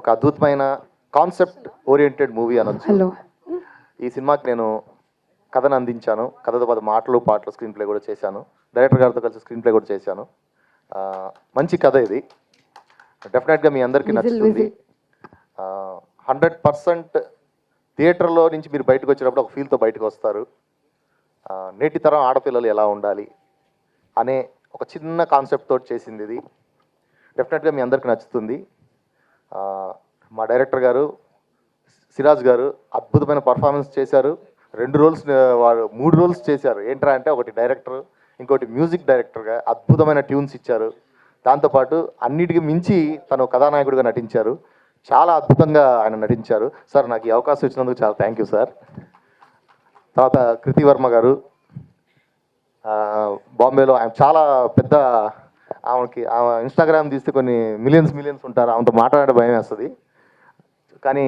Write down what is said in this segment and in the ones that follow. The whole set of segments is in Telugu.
ఒక అద్భుతమైన కాన్సెప్ట్ ఓరియంటెడ్ మూవీ అనొచ్చు. హలో. ఈ సినిమాకి నేను కథను అందించాను. కథతో పాటు మాటలు పాటలు స్క్రీన్ ప్లే కూడా చేశాను. డైరెక్టర్ గారితో కలిసి స్క్రీన్ ప్లే కూడా చేశాను. మంచి కథ ఇది. డెఫినెట్గా మీ అందరికీ నచ్చుతుంది. 100% థియేటర్లో నుంచి మీరు బయటకు వచ్చినప్పుడు ఒక ఫీల్తో బయటకు వస్తారు. నేటి తరం ఆడపిల్లలు ఎలా ఉండాలి అనే ఒక చిన్న కాన్సెప్ట్ తోటి చేసింది ఇది. డెఫినెట్గా మీ అందరికీ నచ్చుతుంది. మా డైరెక్టర్ గారు సిరాజ్ గారు అద్భుతమైన పర్ఫార్మెన్స్ చేశారు. 2 రోల్స్ వారు 3 రోల్స్ చేశారు. ఏంట్రా అంటే ఒకటి డైరెక్టర్, ఇంకోటి మ్యూజిక్ డైరెక్టర్గా అద్భుతమైన ట్యూన్స్ ఇచ్చారు. దాంతోపాటు అన్నిటికీ మించి తను కథానాయకుడిగా నటించారు. చాలా అద్భుతంగా ఆయన నటించారు. సార్ నాకు ఈ అవకాశం ఇచ్చినందుకు చాలా థ్యాంక్ యూ సార్. తర్వాత కృతి వర్మ గారు బాంబేలో ఆయన చాలా పెద్ద, ఆమెకి ఇన్స్టాగ్రామ్ తీస్తే కొన్ని మిలియన్స్ ఉంటారు. ఆమెతో మాట్లాడే భయం వేస్తుంది. కానీ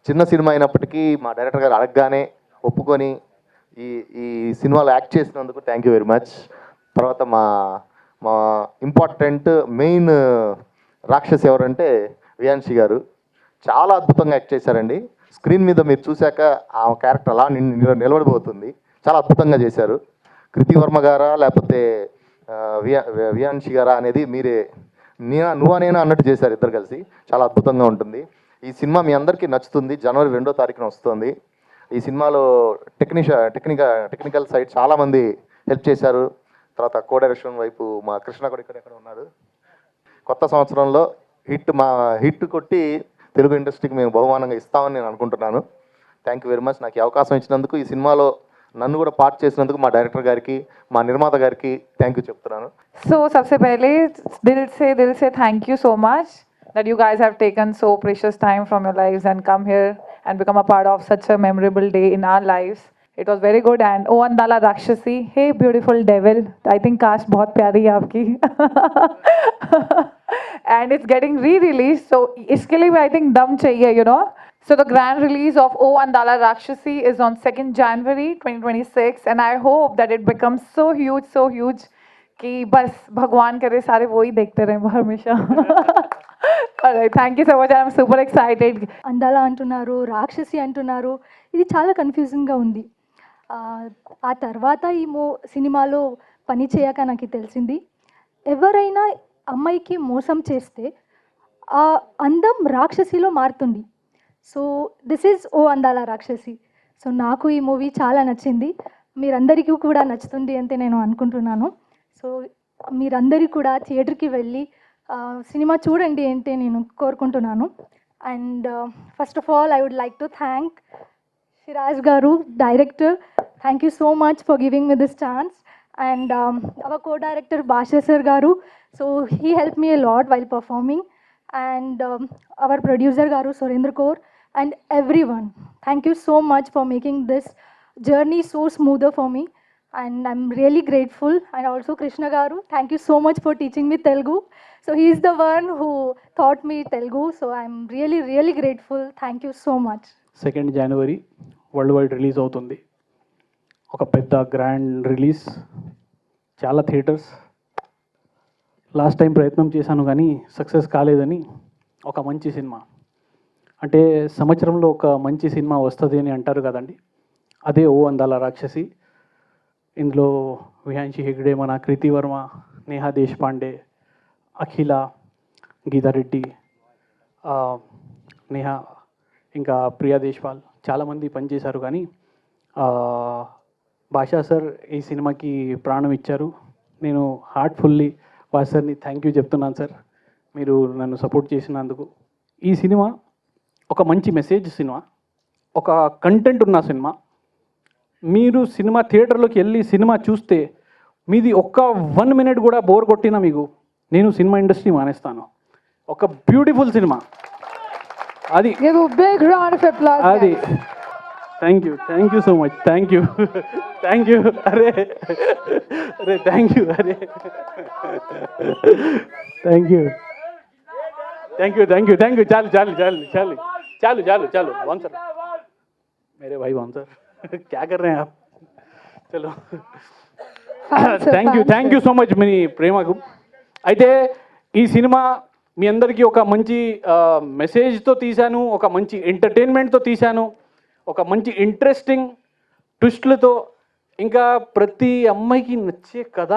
చిన్న సినిమా అయినప్పటికీ మా డైరెక్టర్ గారు అడగగానే ఒప్పుకొని ఈ సినిమాలో యాక్ట్ చేసినందుకు థ్యాంక్ యూ వెరీ మచ్. తర్వాత మా మా ఇంపార్టెంట్ మెయిన్ రాక్షసి ఎవరంటే వియాన్షి గారు. చాలా అద్భుతంగా యాక్ట్ చేశారండి. స్క్రీన్ మీద మీరు చూశాక ఆ క్యారెక్టర్ అలా నిలబడిపోతుంది. చాలా అద్భుతంగా చేశారు. కృతి వర్మ గారా లేకపోతే వియాన్షి గారా అనేది మీరే నువ్వా నేనా అన్నట్టు చేశారు ఇద్దరు కలిసి. చాలా అద్భుతంగా ఉంటుంది. ఈ సినిమా మీ అందరికీ నచ్చుతుంది. జనవరి 2వ తారీఖున వస్తుంది. ఈ సినిమాలో టెక్నికల్ సైడ్ చాలామంది హెల్ప్ చేశారు. తర్వాత కో డైరెక్షన్ వైపు మా కృష్ణ కూడా ఇక్కడ ఉన్నారు. కొత్త సంవత్సరంలో హిట్ కొట్టి తెలుగు ఇండస్ట్రీకి మేము బహుమానంగా ఇస్తామని నేను అనుకుంటున్నాను. Thank you very much. నాకు ఈ అవకాశం ఇచ్చినందుకు, ఈ సినిమాలో నన్ను కూడా పార్ట్ చేసినందుకు మా డైరెక్టర్ గారికి, మా నిర్మాత గారికి థ్యాంక్ యూ చెప్తున్నాను. So सबसे पहले दिल से thank you so much that you guys have taken so precious time from your lives and come here and become a part of such a memorable day in our lives. It was very good. And O Andala Rakshasi, hey beautiful devil, I think cast बहुत प्यारी है आपकी. And it's getting re-released, so इसके लिए भी I think दम चाहिए, you know. So the grand release of O Andala Rakshasi is on 2nd January 2026, and I hope that it becomes so huge कि बस भगवान करे सारे वो ही देखते रहे हमेशा. Alright, thank you so much. I'm super excited. అందాల అంటున్నారు, రాక్షసి అంటున్నారు, ఇది చాలా కన్ఫ్యూజింగ్గా ఉంది. ఆ తర్వాత ఈ సినిమాలో పని చేయక నాకు తెలిసింది, ఎవరైనా అమ్మాయికి మోసం చేస్తే ఆ అందం రాక్షసిలో మారుతుంది. సో దిస్ ఈజ్ ఓ అందాల రాక్షసి. సో నాకు ఈ మూవీ చాలా నచ్చింది. మీరందరికీ కూడా నచ్చుతుంది అంటే నేను అనుకుంటున్నాను. సో మీరందరూ కూడా థియేటర్కి వెళ్ళి సినిమా చూడండి అంటే నేను కోరుకుంటున్నాను. And first of all I would like to thank Shiraj Garu, director. Thank you so much for giving me this chance. And our co-director Basha Sir Garu. So he helped me a lot while performing. And our producer Garu Surendra Kaur and everyone. Thank you so much for making this journey so smoother for me. And I'm really grateful. And also Krishna Garu, thank you so much for teaching me Telugu. So he's the one who taught me Telugu. So I'm really grateful. Thank you so much. 2nd January world wide release అవుతుంది. ఒక పెద్ద గ్రాండ్ రిలీజ్, చాలా థియేటర్స్. లాస్ట్ టైం ప్రయత్నం చేశాను కానీ సక్సెస్ కాలేదని, ఒక మంచి సినిమా అంటే సంవత్సరంలో ఒక మంచి సినిమా వస్తుంది అని అంటారు కదండి, అదే ఓ అందాల రాక్షసి. ఇందులో విహాన్షి హెగ్డే, మన కృతి వర్మ, నేహా దేశపాండే, అఖిల, గీతారెడ్డి, నేహా, ఇంకా ప్రియా దేశ్వాల్ చాలామంది పనిచేశారు. కానీ భాషా సార్ ఈ సినిమాకి ప్రాణం ఇచ్చారు. నేను హార్ట్ఫుల్లీ భాషా సార్ని థ్యాంక్ యూ చెప్తున్నాను సార్, మీరు నన్ను సపోర్ట్ చేసినందుకు. ఈ సినిమా ఒక మంచి మెసేజ్ సినిమా, ఒక కంటెంట్ ఉన్న సినిమా. మీరు సినిమా థియేటర్లోకి వెళ్ళి సినిమా చూస్తే మీది ఒక్క 1 minute కూడా బోర్ కొట్టినా మీకు నేను సినిమా ఇండస్ట్రీ మానేస్తాను. ఒక బ్యూటిఫుల్ సినిమా అది. Give a big round of applause. అది thank you so much. Thank you అరే థ్యాంక్ యూ చాలు బాన్సర్, मेरे भाई बाउंसर क्या कर रहे हैं आप? चलो థ్యాంక్ యూ సో మచ్ మీ ప్రేమకు. అయితే ఈ సినిమా మీ అందరికీ ఒక మంచి మెసేజ్తో తీశాను, ఒక మంచి ఎంటర్టైన్మెంట్తో తీశాను, ఒక మంచి ఇంట్రెస్టింగ్ ట్విస్ట్లతో, ఇంకా ప్రతి అమ్మాయికి నచ్చే కథ.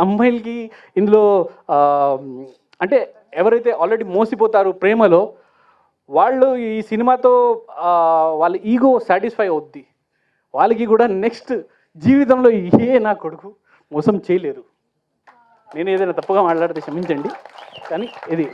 అమ్మాయిలకి ఇందులో అంటే ఎవరైతే ఆల్రెడీ మోసిపోతారో ప్రేమలో, వాళ్ళు ఈ సినిమాతో వాళ్ళ ఈగో సాటిస్ఫై అవుద్ది. వాళ్ళకి కూడా నెక్స్ట్ జీవితంలో నా కొడుకు మోసం చేయలేరు. నేను ఏదైనా తప్పుగా మాట్లాడితే క్షమించండి, కానీ ఇది